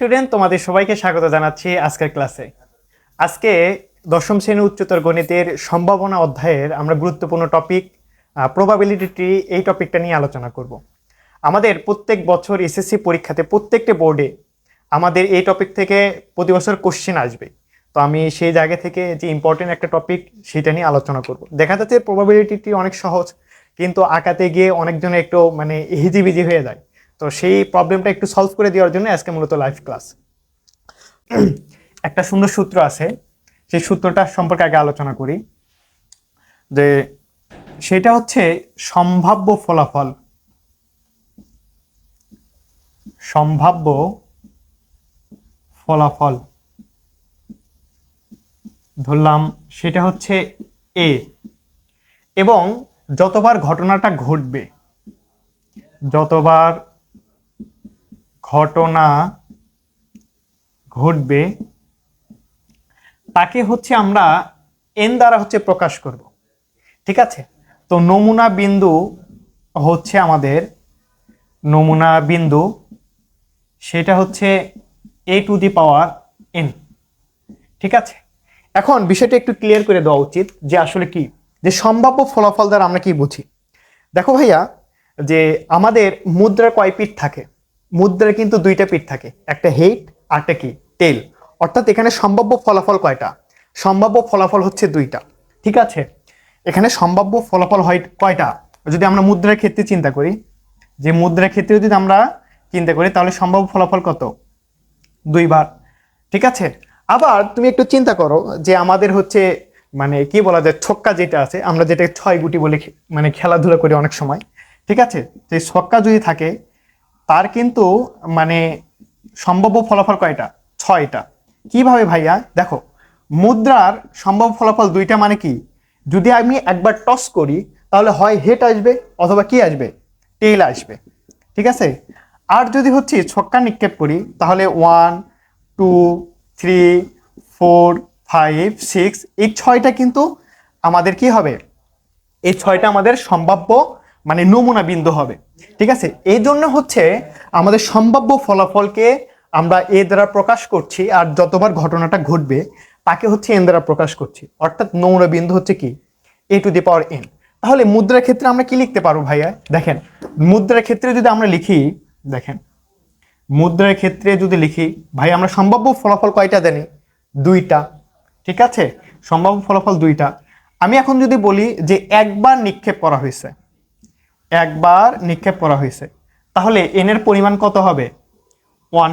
Student, তোমাদের সবাইকে স্বাগত জানাচ্ছি আজকের ক্লাসে। আজকে দশম শ্রেণী উচ্চতর গণিতের সম্ভাবনা অধ্যায়ের আমরা গুরুত্বপূর্ণ টপিক প্রবাবিলিটি ট্রি এই টপিকটা নিয়ে আলোচনা করব। আমাদের প্রত্যেক বছর এসএসসি পরীক্ষাতে প্রত্যেকটা বোর্ডে আমাদের এই টপিক থেকে প্রতি বছর কোশ্চেন আসবে। তো আমি সেই জায়গা থেকে যে ইম্পর্টেন্ট একটা টপিক সেটা নিয়ে আলোচনা করব। দেখা যাচ্ছে প্রবাবিলিটি ট্রি অনেক সহজ, কিন্তু আঁকাতে গিয়ে অনেকজনে একটু হিজিবিজি হয়ে যায়। তো সেই প্রবলেমটা একটু সলভ করে দেওয়ার জন্য আজকে মূলত লাইভ ক্লাস। একটা সুন্দর সূত্র আছে, সেই সূত্রটা সম্পর্কে আগে আলোচনা করি। যে সেটা হচ্ছে সম্ভাব্য ফলাফল, সম্ভাব্য ফলাফল ধরলাম সেটা হচ্ছে এ, এবং যতবার ঘটনাটা ঘটবে, যতবার ঘটনা ঘটবে তাকে হচ্ছে আমরা এন দ্বারা হচ্ছে প্রকাশ করব। ঠিক আছে, তো নমুনা বিন্দু হচ্ছে আমাদের নমুনা বিন্দু, সেটা হচ্ছে এ টু দি পাওয়ার এন। ঠিক আছে, এখন বিষয়টা একটু ক্লিয়ার করে দেওয়া উচিত যে আসলে কি, যে সম্ভাব্য ফলাফল দ্বারা আমরা কি বুঝি। দেখো ভাইয়া, যে আমাদের মুদ্রার কয় পিঠ থাকে? মুদ্রার কিন্তু দুইটা পিঠ থাকে, একটা হেড আর একটা কি টেল। অর্থাৎ এখানে সম্ভাব্য ফলাফল কয়টা? সম্ভাব্য ফলাফল হচ্ছে দুইটা। ঠিক আছে, এখানে সম্ভাব্য ফলাফল হয় কয়টা? যদি আমরা মুদ্রার ক্ষেত্রে চিন্তা করি, যে মুদ্রার ক্ষেত্রে যদি আমরা চিন্তা করি তাহলে সম্ভাব্য ফলাফল কত? দুইবার। ঠিক আছে, আবার তুমি একটু চিন্তা করো যে আমাদের হচ্ছে কি বলা যায়, ছক্কা যেটা আছে, আমরা যেটা 6 গুটি বলে খেলাধুলা করি অনেক সময়। ঠিক আছে, যে ছক্কা যদি থাকে তার কিন্তু সম্ভাব্য ফলাফল কয়টা? 6টা। কিভাবে ভাইয়া? দেখো, মুদ্রার সম্ভাব্য ফলাফল দুইটা, মানে কি, যদি আমি একবার টস করি তাহলে হয় হেড আসবে অথবা কি আসবে, টেল আসবে। ঠিক আছে, আর যদি হচ্ছে ছক্কা নিক্ষেপ করি তাহলে 1 2 3 4 5 6, এই 6টা কিন্তু আমাদের কি হবে, এই 6টা আমাদের সম্ভাব্য নমুনা বিন্দু হবে। ঠিক আছে, এই জন্য হচ্ছে আমাদের সম্ভাব্য ফলাফলকে আমরা এ দ্বারা প্রকাশ করছি, আর যতবার ঘটনাটা ঘটবে তাকে হচ্ছে এন দ্বারা প্রকাশ করছি। অর্থাৎ নমুনা বিন্দু হচ্ছে কি, এ টু দি পাওয়ার এন। তাহলে মুদ্রার ক্ষেত্রে আমরা কি লিখতে পারবো ভাইয়া? দেখেন, মুদ্রার ক্ষেত্রে যদি আমরা লিখি, দেখেন মুদ্রার ক্ষেত্রে যদি লিখি ভাই, আমরা সম্ভাব্য ফলাফল কয়টা জানি? দুইটা। ঠিক আছে, সম্ভাব্য ফলাফল দুইটা। আমি এখন যদি বলি যে একবার নিক্ষেপ করা হয়েছে, একবার নিক্ষেপ করা হয়েছে, তাহলে এন এর পরিমাণ কত হবে? 1।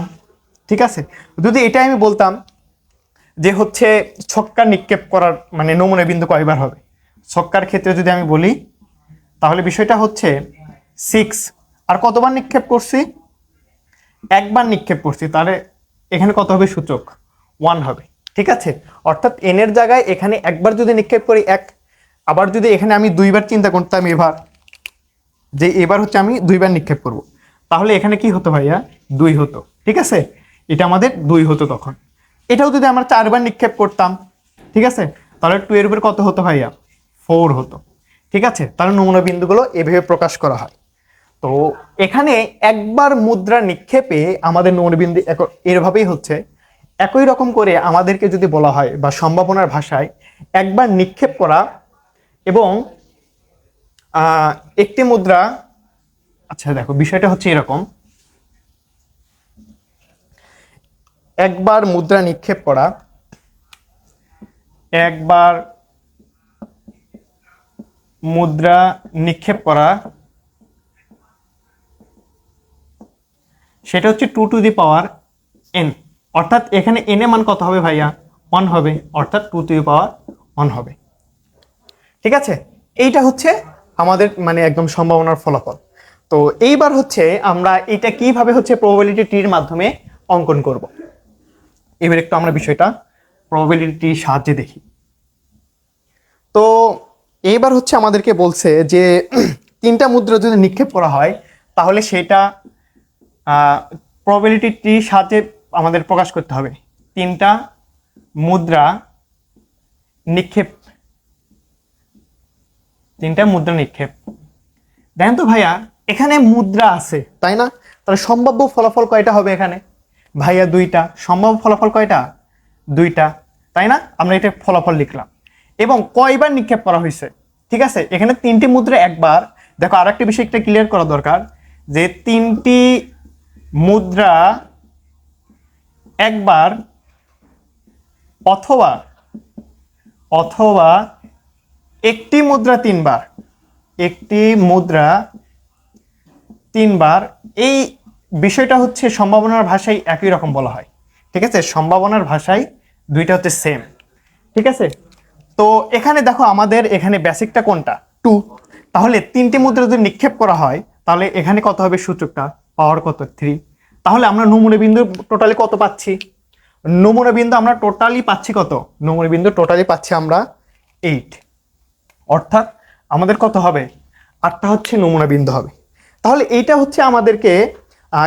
ঠিক আছে, যদি এটা আমি বলতাম যে হচ্ছে ছক্কা নিক্ষেপ করার নমুনা বিন্দু কয়বার হবে, ছক্কার ক্ষেত্রে যদি আমি বলি তাহলে বিষয়টা হচ্ছে 6। আর কতবার নিক্ষেপ করছি? একবার নিক্ষেপ করছি, তাহলে এখানে কত হবে? সূচক 1 হবে। ঠিক আছে, অর্থাৎ এন এর জায়গায় এখানে একবার যদি নিক্ষেপ করি 1, আবার যদি এখানে আমি দুইবার চিন্তা করতাম এবার, যে এবার হচ্ছে আমি দুইবার নিক্ষেপ করব, তাহলে এখানে কি হতো ভাইয়া? 2 হতো। ঠিক আছে, এটা আমাদের 2 হতো তখন। এটাও যদি আমরা 4বার নিক্ষেপ করতাম, ঠিক আছে, তাহলে 2 এর উপর কত হতো ভাইয়া? 4 হতো। ঠিক আছে, তাহলে নমুনা বিন্দুগুলো এভাবে প্রকাশ করা হয়। তো এখানে একবার মুদ্রা নিক্ষেপে আমাদের নমুনা বিন্দু এরভাবেই হচ্ছে। একই রকম করে আমাদেরকে যদি বলা হয় বা সম্ভাবনার ভাষায় একবার নিক্ষেপ করা এবং একটি মুদ্রা, আচ্ছা দেখো বিষয়টা হচ্ছে এরকম, একবার মুদ্রা নিক্ষেপ করা, একবার মুদ্রা নিক্ষেপ করা, সেটা হচ্ছে 2 টু দি পাওয়ার এন। অর্থাৎ এখানে এন এর মান কত হবে ভাইয়া? 1 হবে, অর্থাৎ 2 টু দি পাওয়ার 1 হবে। ঠিক আছে, এইটা হচ্ছে আমাদের একদম সম্ভাবনার ফলাফল। তো এইবার হচ্ছে আমরা এটা কিভাবে হচ্ছে প্রবাবিলিটি ট্রির মাধ্যমে অঙ্কন করব। এবার একটু আমরা বিষয়টা প্রবাবিলিটির সাহায্যে দেখি। তো এইবার হচ্ছে আমাদেরকে বলছে যে 3টা মুদ্রা যদি নিক্ষেপ করা হয় তাহলে সেটা প্রবাবিলিটি ট্রির সাহায্যে আমাদের প্রকাশ করতে হবে। 3টা মুদ্রা নিক্ষেপ, 3টা মুদ্রা নিক্ষেপ। দেখেন তো ভাইয়া, এখানে মুদ্রা আছে তাই না? তাহলে সম্ভাব্য ফলাফল কয়টা হবে? এখানে ভাইয়া দুইটা, সম্ভাব্য ফলাফল কয়টা? দুইটা, তাই না? আমরা এটা ফলাফল লিখলাম। এবং কয়বার নিক্ষেপ করা হয়েছে? ঠিক আছে, এখানে তিনটি মুদ্রা একবার। দেখো আর একটা বিষয় একটা ক্লিয়ার করা দরকার, যে তিনটি মুদ্রা একবার অথবা অথবা একটি মুদ্রা তিনবার, একটি মুদ্রা তিনবার। এই বিষয়টা হচ্ছে সম্ভাবনার ভাষায় একই রকম বলা হয়। ঠিক আছে, সম্ভাবনার ভাষায় দুইটা হচ্ছে সেম। ঠিক আছে, তো এখানে দেখো আমাদের এখানে বেসিকটা কোনটা? 2। তাহলে তিনটি মুদ্রা যদি নিক্ষেপ করা হয় তাহলে এখানে কত হবে সূচকটা? পাওয়ার কত? 3। তাহলে আমরা নমুনা বিন্দু টোটালি কত পাচ্ছি? নমুনা বিন্দু আমরা টোটালি পাচ্ছি কত? নমুনা বিন্দু টোটালি পাচ্ছি আমরা 8। অর্থাৎ আমাদের কত হবে? 8টা হচ্ছে নমুনা বিন্দু হবে। তাহলে এইটা হচ্ছে আমাদেরকে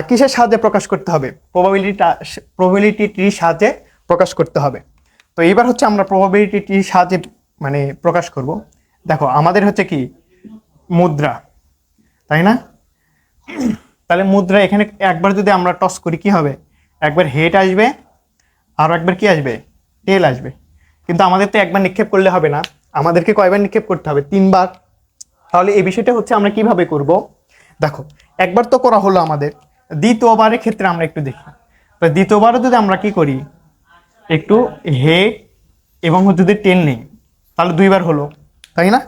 কিসের সাহায্যে প্রকাশ করতে হবে? প্রবাবিলিটির সাহায্যে প্রকাশ করতে হবে। তো এইবার হচ্ছে আমরা প্রবাবিলিটির সাহায্যে মানে প্রকাশ করব। দেখো আমাদের হচ্ছে কি মুদ্রা, তাই না? তাহলে মুদ্রা এখানে একবার যদি আমরা টস করি কি হবে? একবার হেড আসবে আর একবার কি আসবে? টেল আসবে। কিন্তু আমাদের তো একবার নিক্ষেপ করলে হবে না, আমাদেরকে কয়বার নিক্ষেপ করতে হবে? 3বার। তাহলে এই বিষয়টা হচ্ছে আমরা কিভাবে করব? দেখো একবার তো করা হলো আমাদের, দ্বিতীয়বারের ক্ষেত্রে আমরা একটু দেখি। তো দ্বিতীয়বারও যদি আমরা কি করি, একটু হেড এবং যদি টেল নেই তাহলে 2বার হলো, তাই না?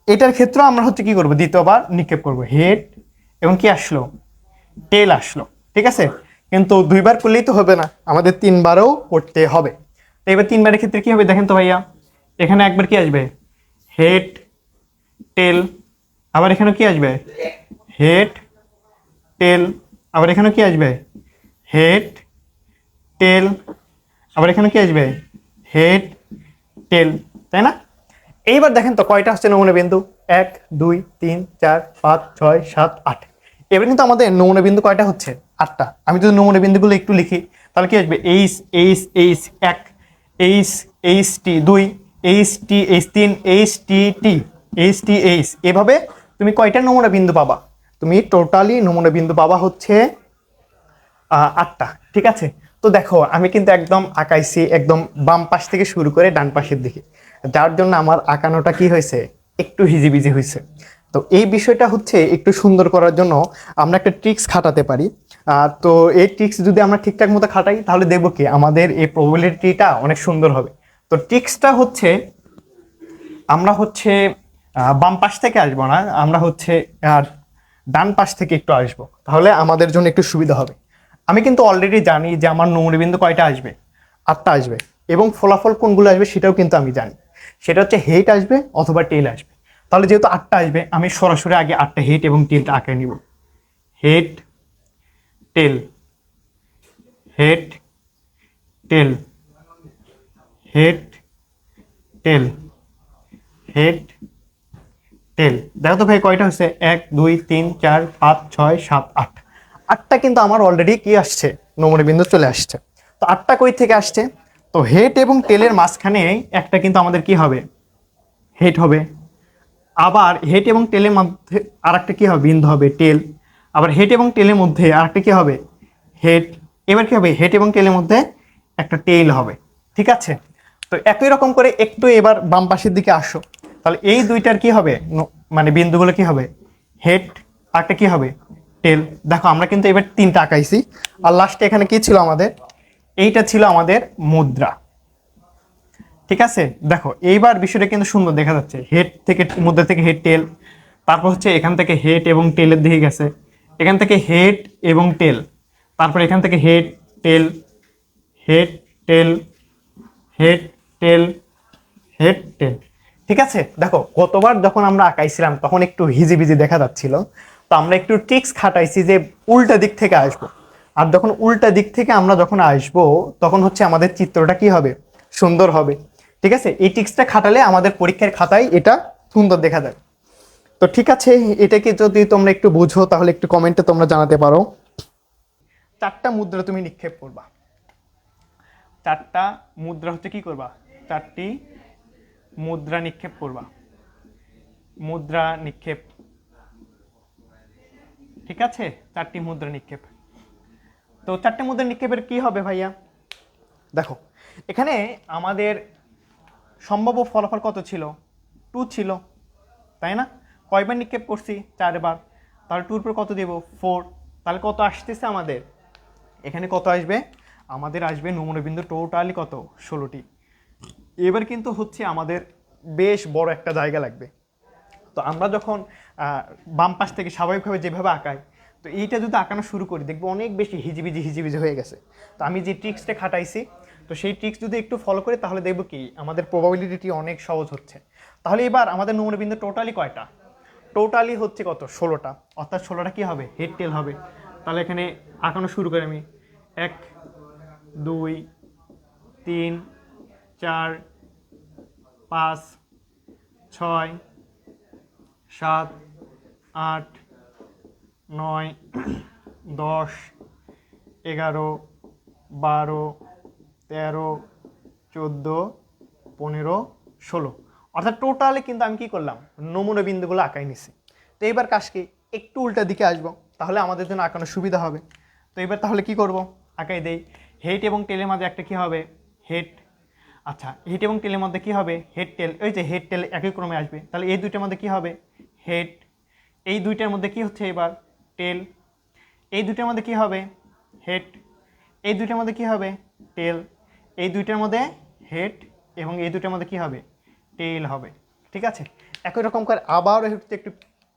এটার ক্ষেত্রে আমরা হচ্ছে কি করব? দ্বিতীয়বার নিক্ষেপ করব, হেড এবং কি আসলো? টেল আসলো। ঠিক আছে, কিন্তু 2বার করলেই তো হবে না, আমাদের 3বারও করতে হবে। তো এবার 3বারের ক্ষেত্রে কি হবে দেখেন তো ভাইয়া, এখানে একবার কি আসবে? হেড টেল, আবার এখানে কি আসবে? হেড টেল, আবার এখানে কি আসবে? হেড টেল, আবার এখানে কি আসবে? হেড টেল, তাই না? এইবার দেখেন তো কয়টা হচ্ছে নমুনা বিন্দু? 1 2 3 4 5 6 7 8। এবার কিন্তু আমাদের নমুনা বিন্দু কয়টা হচ্ছে? 8টা। আমি যদি নমুনা বিন্দুগুলো একটু লিখি তাহলে কি আসবে? H H H 1, H H T 2, H T H 3, H T T, H T H. এভাবে তুমি কয়টা নমুনা বিন্দু পাবা? তুমি টোটালি নমুনা বিন্দু পাবা হচ্ছে 8টা। ঠিক আছে, তো দেখো আমি কিন্তু একদম আঁকাইছি একদম বাম পাশ থেকে শুরু করে ডান পাশের দিকে, যার জন্য আমার আঁকানোটা কি হয়েছে? একটু হিজিবিজি হয়েছে। তো এই বিষয়টা হচ্ছে একটু সুন্দর করার জন্য আমরা একটা ট্রিক্স খাটাতে পারি। তো এই ট্রিক্স যদি আমরা ঠিকঠাক মতো খাটাই তাহলে দেখবো কি আমাদের এই প্রবাবিলিটিটা অনেক সুন্দর হবে। তো ট্রিক্সটা হচ্ছে আমরা হচ্ছে বাম পাশ থেকে আসবো না, আমরা হচ্ছে ডান পাশ থেকে একটু আসবো, তাহলে আমাদের জন্য একটু সুবিধা হবে। আমি কিন্তু অলরেডি জানি যে আমার নমুনা বিন্দু কয়টা আসবে? 8টা আসবে। এবং ফলাফল কোনগুলো আসবে সেটাও কিন্তু আমি জানি, সেটা হচ্ছে হেড আসবে অথবা টেল আসবে। তাহলে যেহেতু 8টা আসবে আমি সরাসরি আগে 8টা হেড এবং টেলটা আঁকে নিব। হেড টেল, হেড টেল, হেড টেল, হেড টেল। দেখো তো ভাই কয়টা হচ্ছে? 1 2 3 4 5 6 7 8। 8টা কিন্তু আমার অলরেডি কি আসছে? নমুনা বিন্দু চলে আসছে। তো 8টা কই থেকে আসছে? তো হেড এবং টেলের মাঝখানে একটা কিন্তু আমাদের কি হবে? হেড হবে। আবার হেড এবং টেলের মধ্যে আরেকটা কি হবে? বিন্দু হবে, টেল। আবার হেড এবং টেলের মধ্যে আরেকটা কি হবে? হেড। এবার কি হবে? হেড এবং টেলের মধ্যে একটা টেল হবে। ঠিক আছে, তো একই রকম করে একটু এবার বাম পাশের দিকে আসো, তাহলে এই দুইটার কি হবে? মানে বিন্দুগুলো কি হবে? হেড, আরেকটা কি হবে? টেল। দেখো আমরা কিন্তু এবার 3টা আঁকাইছি, আর লাস্টে এখানে কি ছিল আমাদের? এইটা ছিল আমাদের মুদ্রা। ঠিক আছে, দেখো এইবার বিষয়টা কিন্তু সুন্দর দেখা যাচ্ছে, হেড থেকে মুদ্রা থেকে হেড টেল, তারপর হচ্ছে এখান থেকে হেড এবং টেলের দিকে গেছে, এখান থেকে হেড এবং টেল, তারপর এখান থেকে হেড টেল, হেড টেল, হেড টেল, হেড টেল। ঠিক আছে, দেখো গতবার যখন আমরা আঁকাইছিলাম তখন একটু হিজিবিজি দেখা যাচ্ছিল, তো আমরা একটু ট্রিক্স খাটাইছি যে উল্টা দিক থেকে আসবো। আর যখন উল্টা দিক থেকে আমরা যখন আসবো তখন হচ্ছে আমাদের চিত্রটা কি হবে? সুন্দর হবে। ঠিক আছে, এই ট্রিক্সটা খাটালে আমাদের পরীক্ষার খাতায় এটা সুন্দর দেখা যায়। তো ঠিক আছে, এটাকে যদি তোমরা একটু বুঝো তাহলে একটু কমেন্টে তোমরা জানাতে পারো। 4টা মুদ্রা তুমি নিক্ষেপ করবা। 4টা মুদ্রা হচ্ছে কি করবা? 4টি মুদ্রা নিক্ষেপ করবা। মুদ্রা নিক্ষেপ। ঠিক আছে, 4টি মুদ্রা নিক্ষেপ। তো 4টে মুদ্রা নিক্ষেপের কি হবে ভাইয়া? দেখো এখানে আমাদের সম্ভাব্য ফলাফল কত ছিল? 2 ছিল, তাই না? কয়বার নিক্ষেপ করছি? 4বার। তাহলে 2 এর উপর কত দেব? 4। তাহলে কত আসতেছে আমাদের? এখানে কত আসবে? আমাদের আসবে নমুনা বিন্দু টোটালি কত? 16টি। এবার কিন্তু হচ্ছে আমাদের বেশ বড় একটা জায়গা লাগবে। তো আমরা যখন বাম পাশ থেকে স্বাভাবিকভাবে যেভাবে আঁকাই, তো এইটা যদি আঁকানো শুরু করি দেখবো অনেক বেশি হিজিবিজি হয়ে গেছে। তো আমি যে ট্রিক্সটা খাটাইছি, তো সেই ট্রিক্স যদি একটু ফলো করি তাহলে দেখবো কি আমাদের প্রবাবিলিটি অনেক সহজ হচ্ছে। তাহলে এবার আমাদের নমুনা বিন্দু টোটালি কয়টা? টোটালি হচ্ছে কত? 16টা। অর্থাৎ 16টা কী হবে? হেড টেল হবে। তাহলে এখানে আঁকানো শুরু করি আমি। 1 2 3 4 5 6 7 8 9 10 11 12 13 14 15 16। অর্থাৎ টোটালি কিন্তু আমি কি করলাম? নমুনা বিন্দুগুলো আঁকাই নিছি। তো এবার কাজকে একটু উল্টা দিকে আসবো, তাহলে আমাদের জন্য আঁকানো সুবিধা হবে। তো এবার তাহলে কি করব? আঁকাই দেই। হেড এবং টেলের মাঝে একটা কি হবে? হেড। আচ্ছা, হেড এবং টেলের মধ্যে কি হবে? হেড টেল। ওই যে হেড টেল একই ক্রমে আসবে, তাহলে এই দুইটার মধ্যে কি হবে? হেড। এই দুইটার মধ্যে কি হচ্ছে এবার? টেল। এই দুইটার মধ্যে কি হবে? হেড। এই দুইটার মধ্যে কি হবে? টেল। এই দুইটার মধ্যে হেড এবং এই দুইটার মধ্যে কি হবে? টেল হবে। ঠিক আছে, একই রকম করে আবার একটু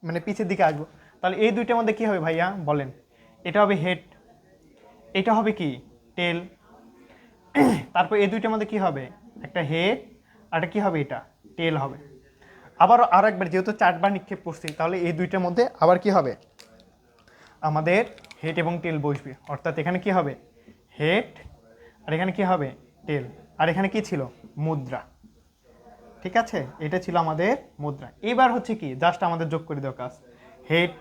মানে পিছের দিকে আসবো। তাহলে এই দুইটার মধ্যে কি হবে ভাইয়া বলেন? এটা হবে হেড, এটা হবে কি? টেল। তারপর এই দুইটার মধ্যে কি হবে? একটা হেড আর একটা কি হবে? এটা টেল হবে। আবার আরো একবার, যেহেতু 4বার নিক্ষেপ করছি, তাহলে এই দুইটার মধ্যে আবার কি হবে? আমাদের হেড এবং টেল বসবে। অর্থাৎ এখানে কি হবে? হেড, আর এখানে কি হবে? টেল। আর এখানে কি ছিল? মুদ্রা। ঠিক আছে, এটা ছিল আমাদের মুদ্রা। এবার হচ্ছে কি জাস্ট আমাদের যোগ করে দেওয়া কাজ। হেড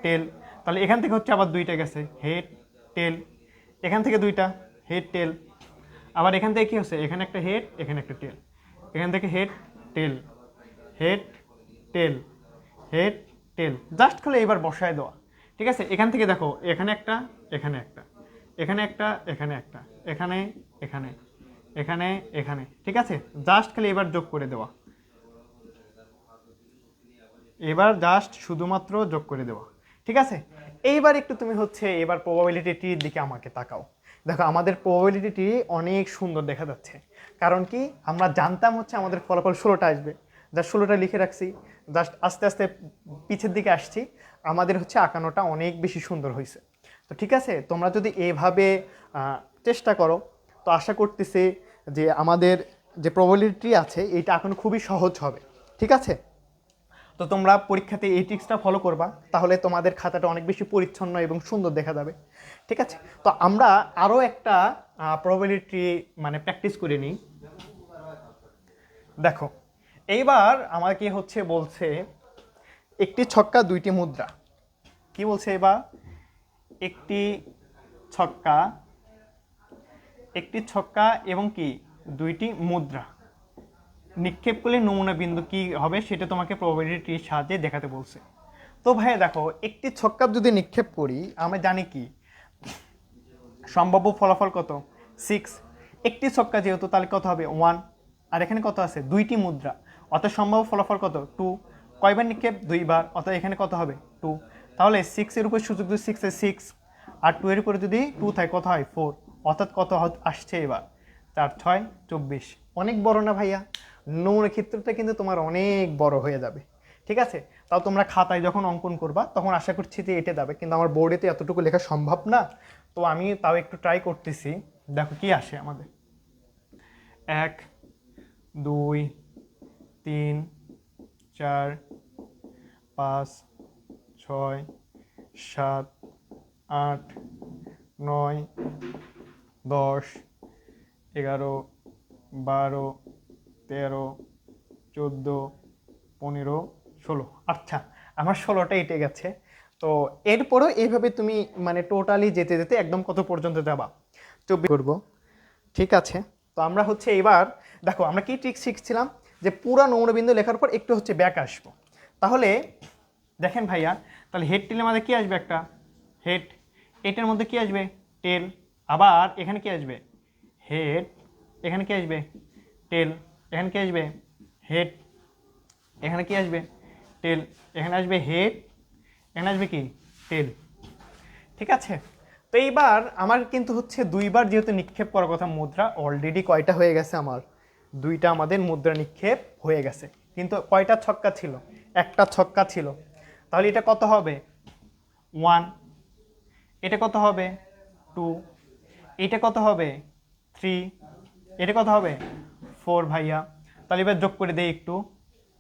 টেল। তাহলে এখান থেকে হচ্ছে আবার দুইটা গেছে, হেড টেল। এখান থেকে দুইটা, হেড টেল। আবার এখান থেকে কি হচ্ছে? এখানে একটা হেড, এখানে একটা টেল। এখান থেকে হেড টেল, হেড টেল, হেড টেল। জাস্ট খালি এবার বসায় দেওয়া। ঠিক আছে, এখান থেকে দেখো এখানে একটা, এখানে একটা, এখানে একটা, এখানে একটা, এখানে, এখানে, এখানে, এখানে। ঠিক আছে, জাস্ট খালি এবার যোগ করে দেওয়া। এবার জাস্ট শুধুমাত্র যোগ করে দেওয়া। ঠিক আছে, এইবার একটু তুমি হচ্ছে এবার প্রবাবিলিটির দিকে আমাকে তাকাও। দেখো আমাদের প্রবাবিলিটি অনেক সুন্দর দেখা যাচ্ছে। কারণ কি আমরা জানতাম হচ্ছে আমাদের ফলাফল 16টা আসবে, জাস্ট 16টা লিখে রাখছি। জাস্ট আস্তে আস্তে পিছের দিকে আসছি, আমাদের হচ্ছে আঁকানোটা অনেক বেশি সুন্দর হয়েছে। তো ঠিক আছে, তোমরা যদি এভাবে চেষ্টা করো, তো আশা করতেছি যে আমাদের যে প্রবাবিলিটি আছে এইটা আঁকানো খুবই সহজ হবে। ঠিক আছে, তো তোমরা পরীক্ষাতে এই ট্রিক্সটা ফলো করবা, তাহলে তোমাদের খাতাটা অনেক বেশি পরিচ্ছন্ন এবং সুন্দর দেখা যাবে। ঠিক আছে, তো আমরা আরও একটা প্রবাবিলিটি মানে প্র্যাকটিস করে নিই। দেখো এইবার আমাকে হচ্ছে বলছে একটি ছক্কা দুইটি মুদ্রা। কি বলছে এবার? একটি ছক্কা, একটি ছক্কা এবং কি দুইটি মুদ্রা নিক্ষেপ করলে নমুনা বিন্দু কি হবে সেটা তোমাকে প্রবাবিলিটির সাহায্যে দেখাতে বলছে। তো ভাইয়া দেখো একটি ছক্কা যদি নিক্ষেপ করি, আমরা জানি কি সম্ভাব্য ফলাফল কত? 6। একটি ছক্কা যেহেতু, তাহলে কত হবে? 1। আর এখানে কত আছে? দুইটি মুদ্রা, অর্থাৎ সম্ভাব্য ফলাফল কত? 2। কয়বার নিক্ষেপ? 2বার, অর্থাৎ এখানে কত হবে? 2। তাহলে 6-এর উপর সুযোগ যদি 6 6, আর 2 এর উপরে যদি 2 থাকে কত হয়? 4। অর্থাৎ কত আসছে এবার? 4 6 24। অনেক বড় না ভাইয়া? নমুনা ক্ষেত্রটা কিন্তু তোমার অনেক বড় হয়ে যাবে। ঠিক আছে, তাও তোমরা খাতায় যখন অঙ্কন করবা তখন আশা করছি যে এটা যাবে, কিন্তু আমার বোর্ডে তো এতটুকু লেখা সম্ভব না। তো আমি তাও একটু ট্রাই করতেছি, দেখো কি আসে আমাদের। 1 2 3 4 5 6 7 8 9 10 11 12 13 14 15 16। আচ্ছা, আমার 16টা এটে গেছে। তো এরপরেও এইভাবে তুমি মানে টোটালি যেতে যেতে একদম কত পর্যন্ত যাবা? 24 করবো। ঠিক আছে, তো আমরা হচ্ছে এবার দেখো আমরা কি ট্রিক শিখছিলাম, যে পুরা নমুনাবিন্দু লেখার পর একটু হচ্ছে ব্যাক আসবো। তাহলে দেখেন ভাইয়া, তাহলে হেড টেলের মধ্যে কি আসবে? একটা হেড। এটার মধ্যে কি আসবে? টেল, আবার এখানে কি আসবে হেড, এখানে কি আসবে টেল, এখানে কি আসবে হেড, এখানে কি আসবে টেল, এখানে আসবে হেড, এখানে আসবে কি টেল। ঠিক আছে, তো এইবার আমার কিন্তু হচ্ছে দুইবার যেহেতু নিক্ষেপ করার কথা মুদ্রা, অলরেডি কয়টা হয়ে গেছে আমার, দুইটা আমাদের মুদ্রা নিক্ষেপ হয়ে গেছে, কিন্তু কয়টা ছক্কা ছিল, একটা ছক্কা ছিল। তাহলে এটা কত হবে 1, এটা কত হবে 2, এটা কত হবে 3, এটা কত হবে 4 ভাইয়া। তাহলে এবার যোগ করে দেই একটু,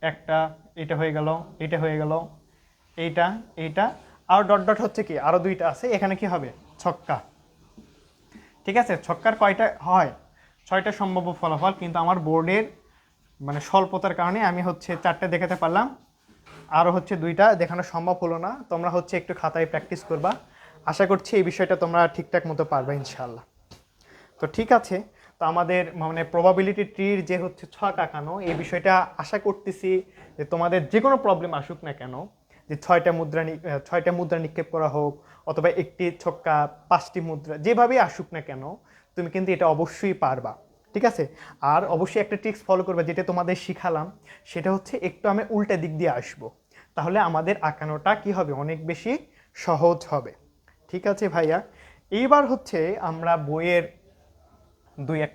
একটা, এটা হয়ে গেল, এটা হয়ে গেল, এইটা, এইটা, আর ডট ডট হচ্ছে কি আরো দুইটা আছে, এখানে কি হবে ছক্কা। ঠিক আছে, ছক্কার কয়টা হয় 6টা সম্ভাব্য ফলাফল, কিন্তু আমার বোর্ডের মানে স্বল্পতার কারণে আমি হচ্ছে 4টে দেখাতে পারলাম, আরও হচ্ছে 2টা দেখানো সম্ভব হলো না। তোমরা হচ্ছে একটু খাতায় প্র্যাকটিস করবা, আশা করছি এই বিষয়টা তোমরা ঠিকঠাক মতো পারবে ইনশাআল্লাহ। তো ঠিক আছে, তো আমাদের মানে প্রবাবিলিটি ট্রির যে হচ্ছে ছক আঁকানো, এই বিষয়টা আশা করতেছি যে তোমাদের যে কোনো প্রবলেম আসুক না কেন, যে 6টা মুদ্রা নিক্ষেপ করা হোক অথবা একটি ছক্কা 5টি মুদ্রা, যেভাবেই আসুক না কেন তুমি কিন্তু এটা অবশ্যই পারবা। ঠিক আছে, আর অবশ্যই একটা ট্রিক্স ফলো করবে, যেটা তোমাদের শিখালাম, সেটা হচ্ছে একটু আমি উল্টা দিক দিয়ে আসবো, তাহলে আমাদের আঁকানোটা কি হবে অনেক বেশি সহজ হবে। ঠিক আছে ভাইয়া, এইবার হচ্ছে আমরা বইয়ের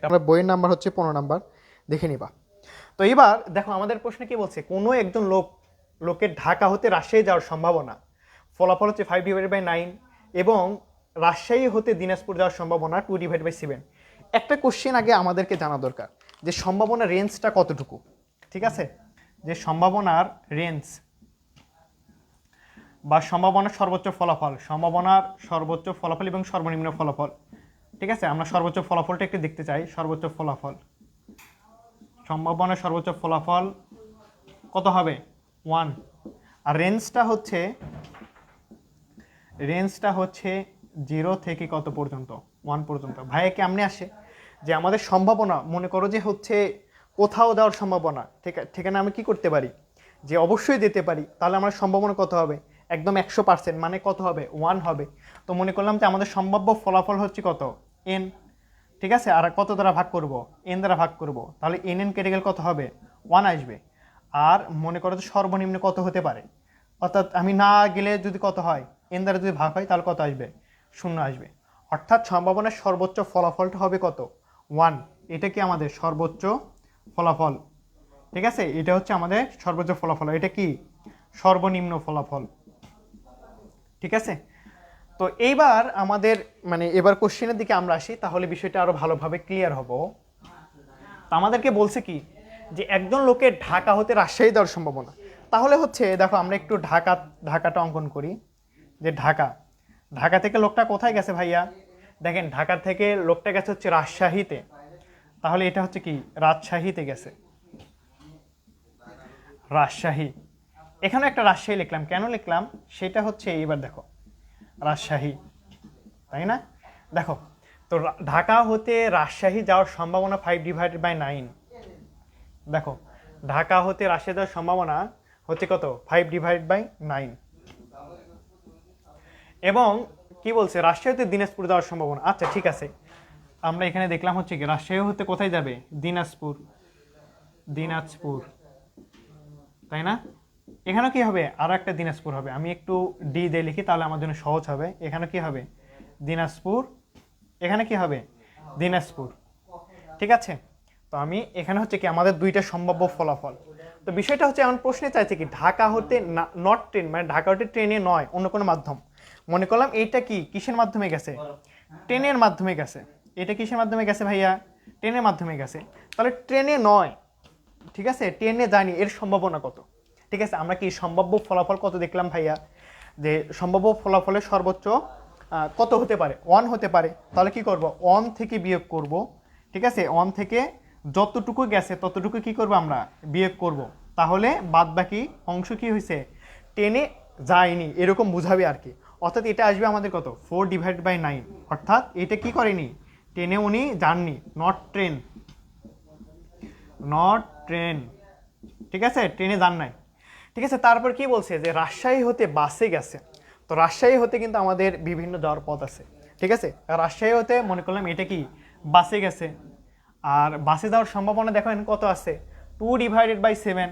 আমরা বইয়ের নাম্বার হচ্ছে 15 নাম্বার দেখে নিবা। তো এবার দেখো আমাদের প্রশ্নে কি বলছে, কোনো একজন লোকের ঢাকা হতে রাজশাহী যাওয়ার সম্ভাবনা, ফলাফল হচ্ছে 5/9 এবং রাজশাহী হতে দিনাজপুর যাওয়ার সম্ভাবনা 2/7। একটা কোশ্চেন আগে আমাদেরকে জানা দরকার যে সম্ভাবনা রেঞ্জটা কতটুকু। ঠিক আছে, যে সম্ভাবনার রেঞ্জ বা সম্ভাবনার সর্বোচ্চ ফলাফল এবং সর্বনিম্ন ফলাফল। ঠিক আছে, আমরা সর্বোচ্চ ফলাফলটা একটু দেখতে চাই। সর্বোচ্চ ফলাফল, সম্ভাবনার সর্বোচ্চ ফলাফল কত হবে 1, আর রেঞ্জটা হচ্ছে 0 থেকে কত পর্যন্ত 1 পর্যন্ত। ভাইয়া কেমনে আসে যে আমাদের সম্ভাবনা, মনে করো যে হচ্ছে কোথাও দেওয়ার সম্ভাবনা, ঠিকানা আমি কি করতে পারি যে অবশ্যই দিতে পারি, তাহলে আমার সম্ভাবনা কত হবে একদম 100%, মানে কত হবে 1 হবে। তো মনে করলাম যে আমাদের সম্ভাব্য ফলাফল হচ্ছে কত n। ঠিক আছে, আর কত দ্বারা ভাগ করব n দ্বারা ভাগ করব, তাহলে n কেটে গেলে কত হবে 1 আসবে। আর মনে করো যে সর্বনিম্ন কত হতে পারে, অর্থাৎ আমি না গেলে যদি কত হয় n দ্বারা যদি ভাগ হয় তাহলে কত আসবে 0 আসবে। অর্থাৎ সম্ভাবনার সর্বোচ্চ ফলাফলটা হবে কত 1। এটা কি আমাদের সর্বোচ্চ ফলাফল। ঠিক আছে, এটা হচ্ছে আমাদের সর্বোচ্চ ফলাফল, এটা কি সর্বনিম্ন ফলাফল। ঠিক আছে, তো এইবার আমাদের মানে এবার কোশ্চেনের দিকে আমরা আসি, তাহলে বিষয়টা আরো ভালোভাবে ক্লিয়ার হব। তো আমাদেরকে বলছে কি যে একজন লোকের ঢাকা হতে রাজশাহী যাওয়ার সম্ভাবনা। তাহলে হচ্ছে দেখো আমরা একটু ঢাকাটা অঙ্কন করি, যে ঢাকা থেকে লোকটা কোথায় গেছে ভাইয়া, দেখেন ঢাকা থেকে লোকটা গেছে হচ্ছে রাজশাহীতে, তাহলে এটা হচ্ছে কি রাজশাহীতে গেছে, রাজশাহী। এখানে একটা রাজশাহী লিখলাম, কেন লিখলাম সেটা হচ্ছে এইবার দেখো রাজশাহী, তাই না। দেখো তো ঢাকা হতে রাজশাহী যাওয়ার সম্ভাবনা 5/9। দেখো ঢাকা হতে রাজশাহী যাওয়ার সম্ভাবনা হচ্ছে কত 5/9, এবং কি বলছে রাজশাহী হতে দিনাজপুর যাওয়ার সম্ভাবনা। আচ্ছা ঠিক আছে, আমরা এখানে দেখলাম হচ্ছে কি রাজশাহী হতে কোথায় যাবে দিনাজপুর, তাই না। এখানে কি হবে আরো একটা দিনাজপুর হবে, আমি একটু ডি দিয়ে লিখি তাহলে আমার জন্য সহজ হবে। এখানে কি হবে দিনাজপুর, এখানে কি হবে দিনাজপুর। ঠিক আছে, তো আমি এখানে হচ্ছে কি আমাদের দুইটা সম্ভাব্য ফলাফল। তো বিষয়টা হচ্ছে এমন প্রশ্নে চাইছে কি ঢাকা হতে নট ট্রেন, মানে ঢাকা হতে ট্রেনে নয় অন্য কোনো মাধ্যম। মনে করলাম এইটা কি কিসের মাধ্যমে গেছে, ট্রেনের মাধ্যমে গেছে। এটা কিসের মাধ্যমে গেছে ভাইয়া, ট্রেনের মাধ্যমে গেছে, তাহলে ট্রেনে নয়। ঠিক আছে, ট্রেনে যায়নি, এর সম্ভাবনা কত। ঠিক আছে, আমরা কি সম্ভাব্য ফলাফল কত দেখলাম ভাইয়া, যে সম্ভাব্য ফলাফলের সর্বোচ্চ কত হতে পারে 1 হতে পারে। তাহলে কি করব 1 থেকে বিয়োগ করব। ঠিক আছে, 1 থেকে যতটুকু গেছে ততটুকু কি করব আমরা বিয়োগ করব, তাহলে বাদ বাকি অংশ কি হয়েছে ট্রেনে যায়নি, এরকম বুঝাবে আর কি। অর্থাৎ এটা আসবে আমাদের কত 4/9, অর্থাৎ এটা কি করেনি ট্রেনে উনি যাননি, নট ট্রেন। ঠিক আছে, ট্রেনে যান নাই। ঠিক আছে, তারপর কি বলছে যে রাজশাহী হতে বাসে গেছে। তো রাজশাহী হতে কিন্তু আমাদের বিভিন্ন যাওয়ার পথ আছে, ঠিক আছে, রাজশাহী হতে মনে করলাম এটা কি বাসে গেছে, আর বাসে যাওয়ার সম্ভাবনা দেখেন কত আছে 2/7।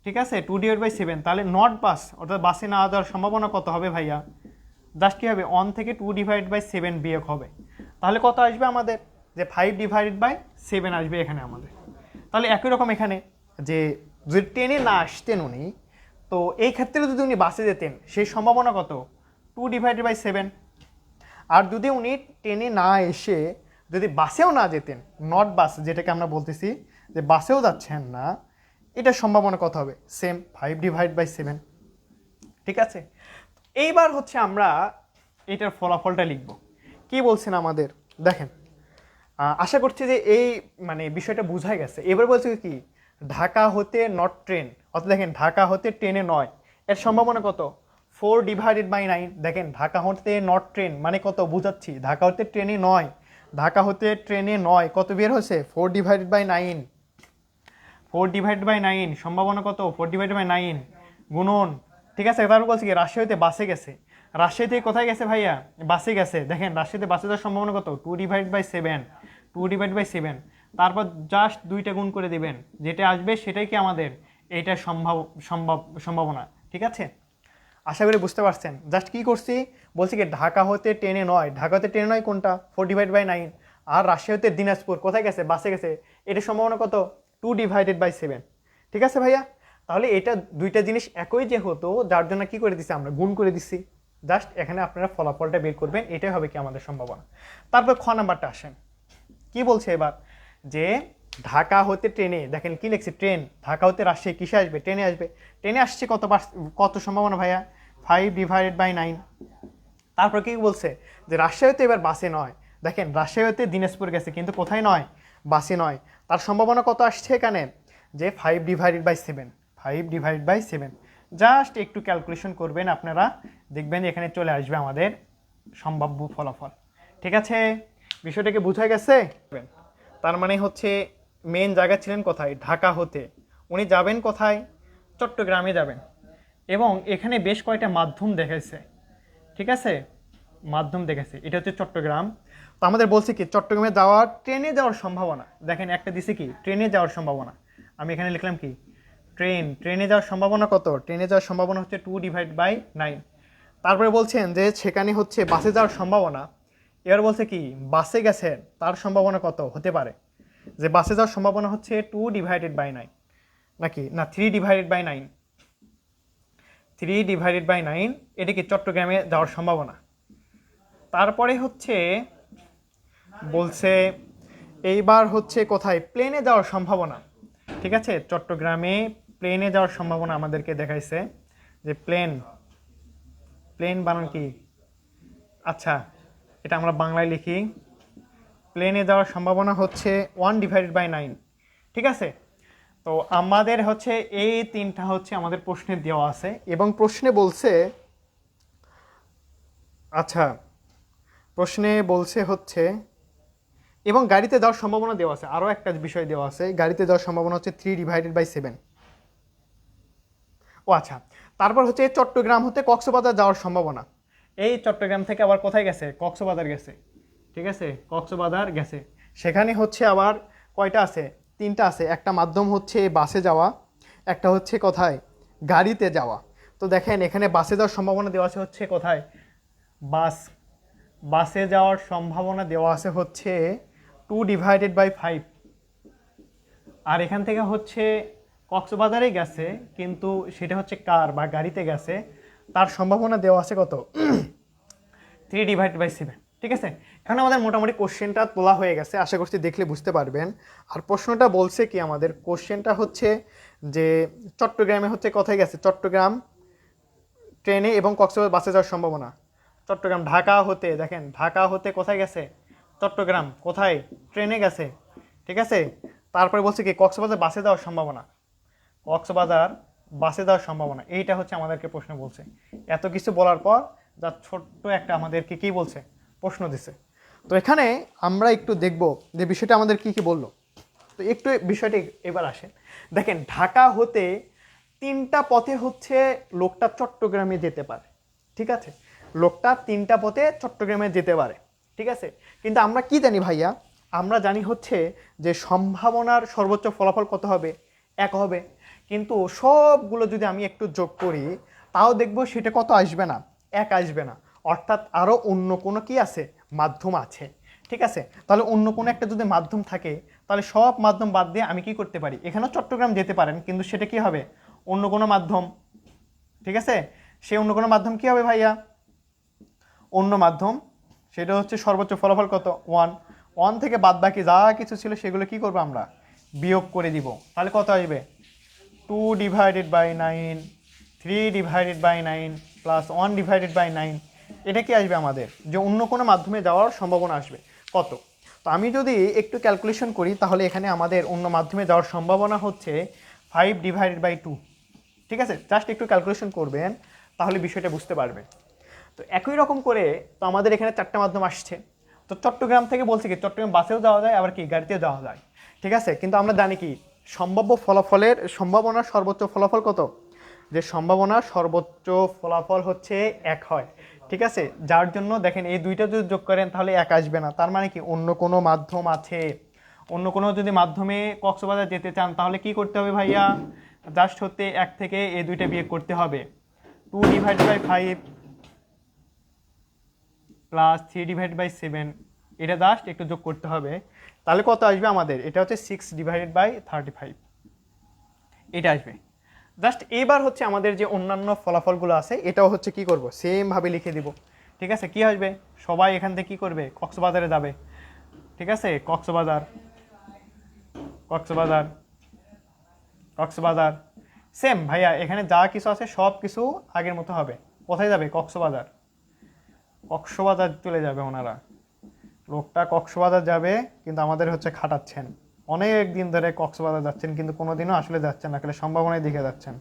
ঠিক আছে, 2/7, তাহলে নট বাস অর্থাৎ বাসে না যাওয়ার সম্ভাবনা কত হবে ভাইয়া? জাস্ট কী হবে 1 থেকে 2/7 বিয়োগ হবে, তাহলে কত আসবে আমাদের? যে 5/7 আসবে এখানে আমাদের। তাহলে একই রকম এখানে যে যদি ট্রেনে না আসতেন উনি, তো এই ক্ষেত্রে যদি উনি বাসে যেতেন সেই সম্ভাবনা কত? 2/7। আর যদি উনি ট্রেনে না এসে যদি বাসেও না যেতেন, নট বাস যেটাকে আমরা বলতেছি যে বাসেও যাচ্ছেন না, এটার সম্ভাবনা কত হবে? সেম 5/7। ঠিক আছে, এইবার হচ্ছে আমরা এটার ফলাফলটা লিখব। কি বলছেন আমাদের দেখেন, আশা করছি যে এই মানে বিষয়টা বোঝাই গেছে। এবার বলছে কি ঢাকা হতে নট ট্রেন, অর্থাৎ দেখেন ঢাকা হতে ট্রেনে নয়, এর সম্ভাবনা কত? 4/9। দেখেন ঢাকা হতে নট ট্রেন মানে কত বুঝাচ্ছি, ঢাকা হতে ট্রেনে নয়, ঢাকা হতে ট্রেনে নয় কত বের হয়েছে? 4/9। 4/9 সম্ভাবনা কত? 4/9 গুণন। ঠিক আছে, তারপর বলছি কি রাজশাহীতে বাসে গেছে, রাজশাহী থেকে কোথায় গেছে ভাইয়া? বাসে গেছে। দেখেন রাজশাহীতে বাসে যাওয়ার সম্ভাবনা কত? 2/7। 2/7, তারপর জাস্ট 2টা গুণ করে দিবেন, যেটা আসবে সেটাই কি আমাদের এইটা সম্ভাবনা। ঠিক আছে, আশা করি বুঝতে পারছেন। জাস্ট কি করছি বলছি কি ঢাকা হতে ট্রেনে নয়, ঢাকা হতে ট্রেনে নয় কোনটা? 4/9। আর রাজশাহী হতে দিনাজপুর কোথায় গেছে? বাসে গেছে, এটার সম্ভাবনা কত? 2/7। ঠিক আছে ভাইয়া, তাহলে এটা দুইটা জিনিস একই যে হতো, যার জন্য কি করে দিছি আমরা? গুণ করে দিছি। জাস্ট এখানে আপনারা ফলাফলটা বের করবেন, এটাই হবে কি আমাদের সম্ভাবনা। তারপর খ নাম্বারটা আসেন, কি বলছে এবার যে ঢাকা হতে ট্রেনে, দেখেন কি লিখছি ট্রেন, ঢাকা হতে রাজশাহী কিসে আসবে? ট্রেনে আসবে। ট্রেনে আসছে কত সম্ভাবনা ভাইয়া? 5/9। তারপর কি বলছে যে রাজশাহীতে এবার বাসে নয়, দেখেন রাজশাহী হতে দিনাজপুর গেছে কিন্তু কোথায় নয়? বাসে নয়, তার সম্ভাবনা কত আসছে এখানে? যে 5/7। 5/7, জাস্ট একটু ক্যালকুলেশন করবেন আপনারা, দেখবেন যে এখানে চলে আসবে আমাদের সম্ভাব্য ফলাফল। ঠিক আছে, বিষয়টাকে বোঝা গেছে? তার মানে হচ্ছে মেন জায়গা ছিলেন কোথায়? ঢাকা হতে উনি যাবেন কোথায়? চট্টগ্রামে যাবেন, এবং এখানে বেশ কয়টা মাধ্যম দেখেছে। ঠিক আছে, মাধ্যম দেখেছে, এটা হচ্ছে চট্টগ্রাম। তো আমাদের বলছে কি চট্টগ্রামে যাওয়ার, ট্রেনে যাওয়ার সম্ভাবনা, দেখেন একটা দিছে কি ট্রেনে যাওয়ার সম্ভাবনা, আমি এখানে লিখলাম কি ট্রেনে যাওয়ার সম্ভাবনা কত? ট্রেনে যাওয়ার সম্ভাবনা হচ্ছে 2/9। তারপরে বলছেন যে সেখানে হচ্ছে বাসে যাওয়ার সম্ভাবনা, এবার বলছে কি বাসে গেছেন, তার সম্ভাবনা কত হতে পারে? যে বাসে যাওয়ার সম্ভাবনা হচ্ছে 2/9, নাকি না 3/9। 3/9, এটা কি চট্টগ্রামে যাওয়ার সম্ভাবনা। তারপরে হচ্ছে বলছে এইবার হচ্ছে কোথায়? প্লেনে যাওয়ার সম্ভাবনা। ঠিক আছে, চট্টগ্রামে প্লেনে যাওয়ার সম্ভাবনা আমাদেরকে দেখাইছে, যে প্লেন বানান কি? আচ্ছা, এটা আমরা বাংলায় লিখি, প্লেনে যাওয়ার সম্ভাবনা হচ্ছে 1/9। ঠিক আছে, তো আমাদের হচ্ছে এই তিনটা হচ্ছে আমাদের প্রশ্নে দেওয়া আছে, এবং প্রশ্নে বলছে, আচ্ছা প্রশ্নে বলছে হচ্ছে এবং গাড়িতে যাওয়ার সম্ভাবনা দেওয়া আছে, আরও একটা বিষয় দেওয়া আছে, গাড়িতে যাওয়ার সম্ভাবনা হচ্ছে 3/7। ও আচ্ছা, তারপর হচ্ছে চট্টগ্রাম হতে কক্সবাজার যাওয়ার সম্ভাবনা, এই চট্টগ্রাম থেকে আবার কোথায় গেছে? কক্সবাজার গেছে। ঠিক আছে, কক্সবাজার গেছে, সেখানে হচ্ছে আবার কয়টা আছে? 3টা আছে, একটা মাধ্যম হচ্ছে বাসে যাওয়া, একটা হচ্ছে কোথায়? গাড়িতে যাওয়া। তো দেখেন এখানে বাসে যাওয়ার সম্ভাবনা দেওয়া আছে হচ্ছে কোথায়? বাসে যাওয়ার সম্ভাবনা দেওয়া আছে হচ্ছে 2/5। আর এখান থেকে হচ্ছে কক্সবাজারে গেছে, কিন্তু সেটা হচ্ছে কার বা গাড়িতে গেছে, তার সম্ভাবনা দেওয়া আছে কত? 3/7। ঠিক আছে, এখন আমাদের মোটামুটি কোশ্চেনটা তোলা হয়ে গেছে, আশা করছি দেখলে বুঝতে পারবেন। আর প্রশ্নটা বলছে কি আমাদের, কোশ্চেনটা হচ্ছে যে চট্টগ্রামে হচ্ছে কোথায় গেছে? চট্টগ্রাম ট্রেনে এবং কক্সবাজার বাসে যাওয়ার সম্ভাবনা। চট্টগ্রাম ঢাকা হতে, দেখেন ঢাকা হতে কোথায় গেছে? চট্টগ্রাম কোথায়? ট্রেনে গেছে। ঠিক আছে, তারপরে বলছে কি কক্সবাজার বাসে যাওয়ার সম্ভাবনা, কক্সবাজার বাসে যাওয়ার সম্ভাবনা, এইটা হচ্ছে আমাদেরকে প্রশ্ন বলছে। এত কিছু বলার পর যা ছোট্ট একটা আমাদেরকে কি বলছে? প্রশ্ন দিছে। তো এখানে আমরা একটু দেখব যে বিষয়টা আমাদের কি কি বললো। তো একটু বিষয়টি এবার আসেন, দেখেন ঢাকা হতে 3টা পথে হচ্ছে লোকটা চট্টগ্রামে যেতে পারে। ঠিক আছে, লোকটা 3টা পথে চট্টগ্রামে যেতে পারে, ঠিক আছে। কিন্তু আমরা কি জানি ভাইয়া, আমরা জানি হচ্ছে যে সম্ভাবনার সর্বোচ্চ ফলাফল কত হবে, 1 হবে। কিন্তু সবগুলো যদি আমি একটু যোগ করি তাও দেখবো সেটা কত আসবে না, 1 আসবে না। অর্থাৎ আরও অন্য কোনো কি আছে, মাধ্যম আছে, ঠিক আছে। তাহলে অন্য কোনো একটা যদি মাধ্যম থাকে তাহলে সব মাধ্যম বাদ দিয়ে আমি কি করতে পারি, এখানেও চট্টগ্রাম যেতে পারেন কিন্তু সেটা কি হবে, অন্য কোনো মাধ্যম, ঠিক আছে। সে অন্য কোনো মাধ্যম কি হবে ভাইয়া, অন্য মাধ্যম, সেটা হচ্ছে সর্বোচ্চ ফলাফল কত 1, 1 থেকে বাদ বাকি যা কিছু ছিল সেগুলো কি করবো আমরা, বিয়োগ করে দিব। তাহলে কত আসবে, 2/9, 3/9 প্লাস 1/9। এটা কি আসবে আমাদের, যে অন্য কোনো মাধ্যমে যাওয়ার সম্ভাবনা আসবে কত। তো আমি যদি একটু ক্যালকুলেশন করি তাহলে এখানে আমাদের অন্য মাধ্যমে যাওয়ার সম্ভাবনা হচ্ছে 5/2। ঠিক আছে, জাস্ট একটু ক্যালকুলেশন করবেন তাহলে বিষয়টা বুঝতে পারবেন। তো একই রকম করে তো আমাদের এখানে 4টে মাধ্যম আসছে। তো চট্টগ্রাম থেকে বলছে কি, চট্টগ্রাম বাসেও যাওয়া যায় আবার কি গাড়িতেও যাওয়া যায়, ঠিক আছে। কিন্তু আমরা জানি কি সম্ভাব্য ফলাফলের সম্ভাবনার সর্বোচ্চ ফলাফল কত, যে সম্ভাবনার সর্বোচ্চ ফলাফল হচ্ছে 1 হয়, ঠিক আছে। যার জন্য দেখেন এই দুইটা যদি যোগ করেন তাহলে 1 আসবে না, তার মানে কি অন্য কোনো মাধ্যম আছে। অন্য কোনো যদি মাধ্যমে কক্সবাজার যেতে চান তাহলে কি করতে হবে ভাইয়া, জাস্ট হতে 1 থেকে এই দুইটা বিয়োগ করতে হবে, 2/5 প্লাস 3/7, এটা জাস্ট একটু যোগ করতে হবে। তাহলে কত আসবে আমাদের, এটা হচ্ছে 6/35, এটা আসবে। জাস্ট এবার হচ্ছে আমাদের যে অন্যান্য ফলাফলগুলো আছে এটাও হচ্ছে কি করব, সেমভাবে লিখে দিব, ঠিক আছে। কি আসবে, সবাই এখান থেকে কি করবে, কক্সবাজারে যাবে, ঠিক আছে। কক্সবাজার, কক্সবাজার, কক্সবাজার, সেম ভাইয়া এখানে যা কিছু আছে সব কিছু আগের মতো হবে। কোথায় যাবে, কক্সবাজার, কক্সবাজার চলে যাবে ওনারা, লোকটা কক্সবাজার যাবে কিন্তু আমাদের হচ্ছে খাটাচ্ছেন, অনেক দিন ধরে কক্সবাজার যাচ্ছেন কিন্তু কোনোদিনও আসলে যাচ্ছেন না, খালি সম্ভাবনায় দিকে যাচ্ছেন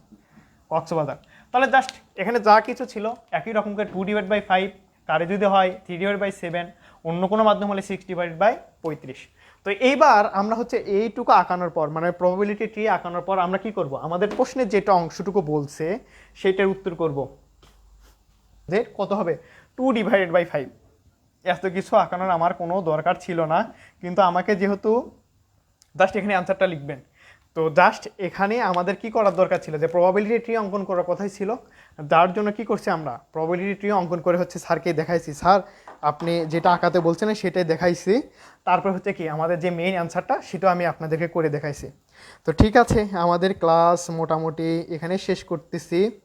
কক্সবাজার। তাহলে জাস্ট এখানে যা কিছু ছিল একই রকম করে 2/5, কারে যদি হয় 3/7, অন্য কোনো মাধ্যম হলে 6/35। তো এইবার আমরা হচ্ছে এইটুকু আঁকানোর পর মানে প্রবাবিলিটি ট্রি আঁকানোর পর আমরা কি করব, আমাদের প্রশ্নের যেটা অংশটুকু বলছে সেটার উত্তর করব, যে কত হবে 2/5। এত কিছু আঁকানোর আমার কোনো দরকার ছিল না, কিন্তু আমাকে যেহেতু জাস্ট এখানে অ্যান্সারটা লিখবেন, তো জাস্ট এখানে আমাদের কি করার দরকার ছিল, যে প্রবাবিলিটি ট্রি অঙ্কন করার কথাই ছিল। যার জন্য কি করছি আমরা, প্রবাবিলিটি ট্রি অঙ্কন করে হচ্ছে স্যারকে দেখাইছি, স্যার আপনি যেটা আঁকাতে বলছেন সেটাই দেখাইছি। তারপর হচ্ছে কি আমাদের যে মেইন অ্যান্সারটা সেটাও আমি আপনাদেরকে করে দেখাইছি। তো ঠিক আছে, আমাদের ক্লাস মোটামুটি এখানে শেষ করতেছি।